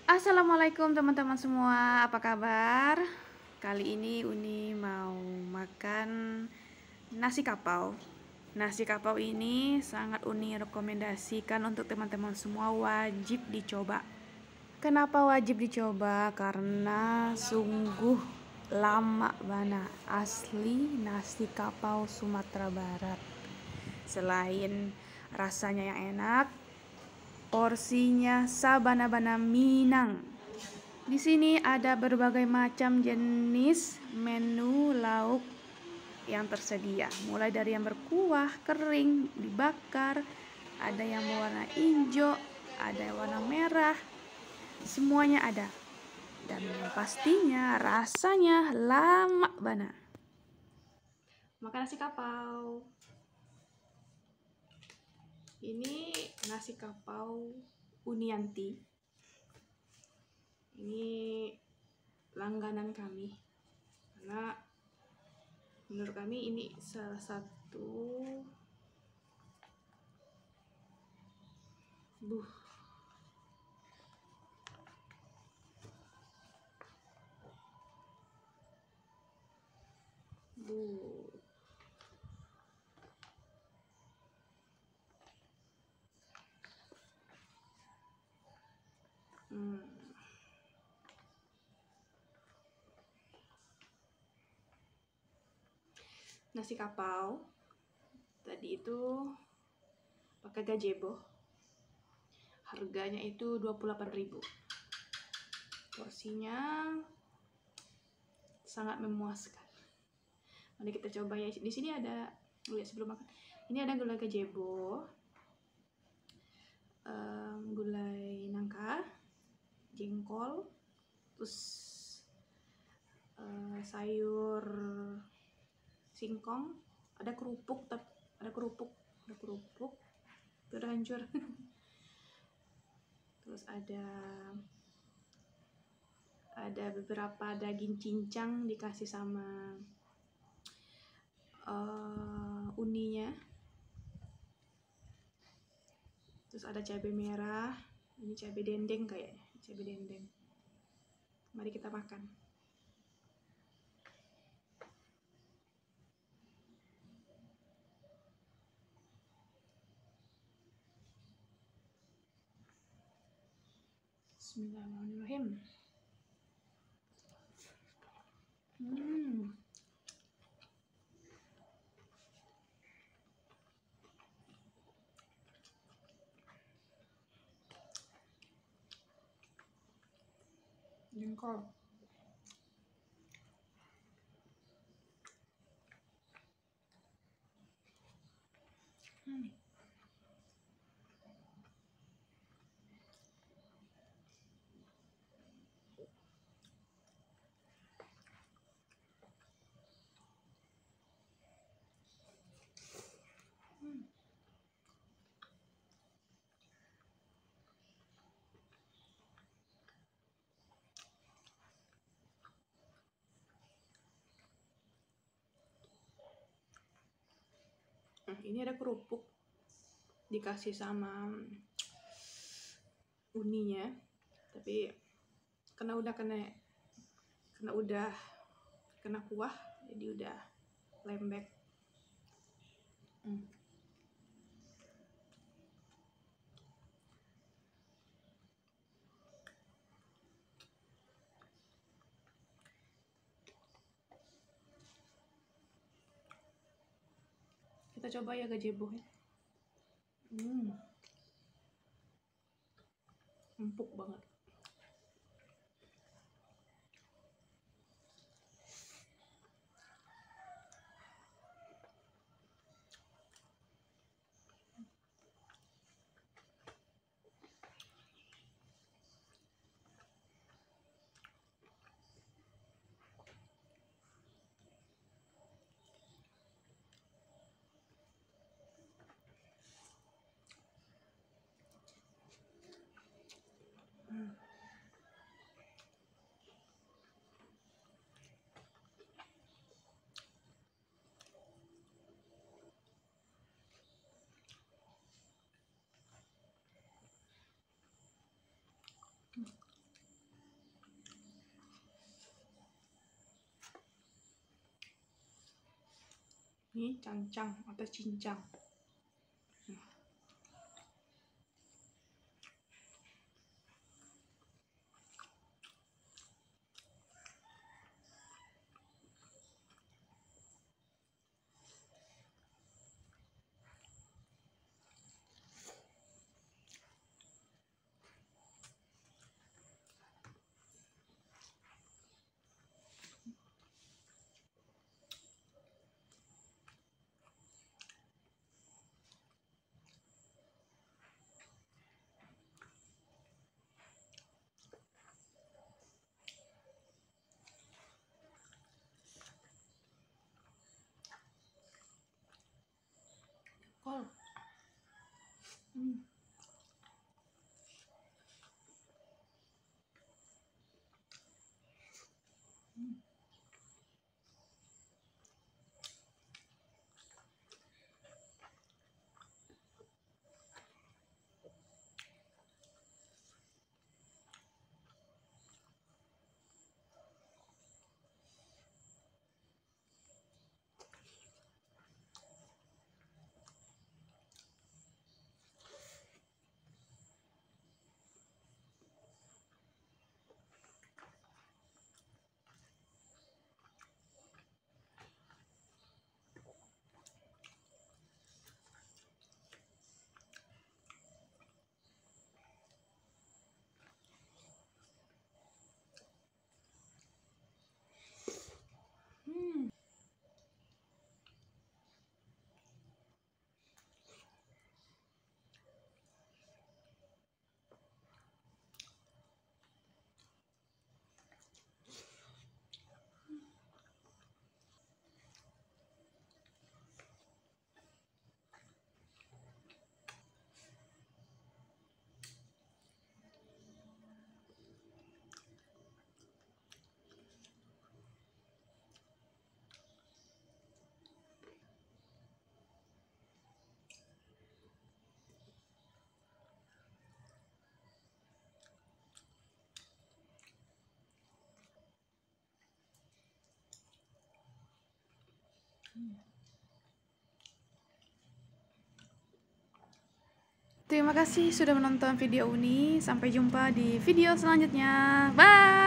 Assalamualaikum teman-teman semua, apa kabar? Kali ini Uni mau makan nasi kapau. Nasi kapau ini sangat Uni rekomendasikan untuk teman-teman semua, wajib dicoba. Kenapa wajib dicoba? Karena sungguh lama banget asli nasi kapau Sumatera Barat. Selain rasanya yang enak, porsinya sabana-bana Minang. Di sini ada berbagai macam jenis menu lauk yang tersedia, mulai dari yang berkuah, kering, dibakar, ada yang berwarna hijau, ada yang warna merah, semuanya ada. Dan yang pastinya rasanya lama banget. Makan nasi kapau. Ini nasi kapau Unianti. Ini langganan kami karena menurut kami ini salah satu buh nasi kapau tadi itu pakai gazebo, harganya itu 28.000. Porsinya sangat memuaskan. Mari kita coba ya. Di sini ada, lihat sebelum makan, ini ada gulai gazebo, gulai nangka, jengkol, terus sayur singkong, ada kerupuk itu udah hancur. Terus ada beberapa daging cincang dikasih sama uninya. Terus ada cabai merah, ini cabai dendeng kayaknya, cabai dendeng. Mari kita makan. Bismillahirrahmanirrahim. Jengkol. Ini ada kerupuk dikasih sama uninya, tapi karena udah kena kuah, jadi udah lembek. Kita coba ya gazebo ya. Empuk banget. Ini cancang atau cincang. Kol. Terima kasih sudah menonton video ini. Sampai jumpa di video selanjutnya. Bye.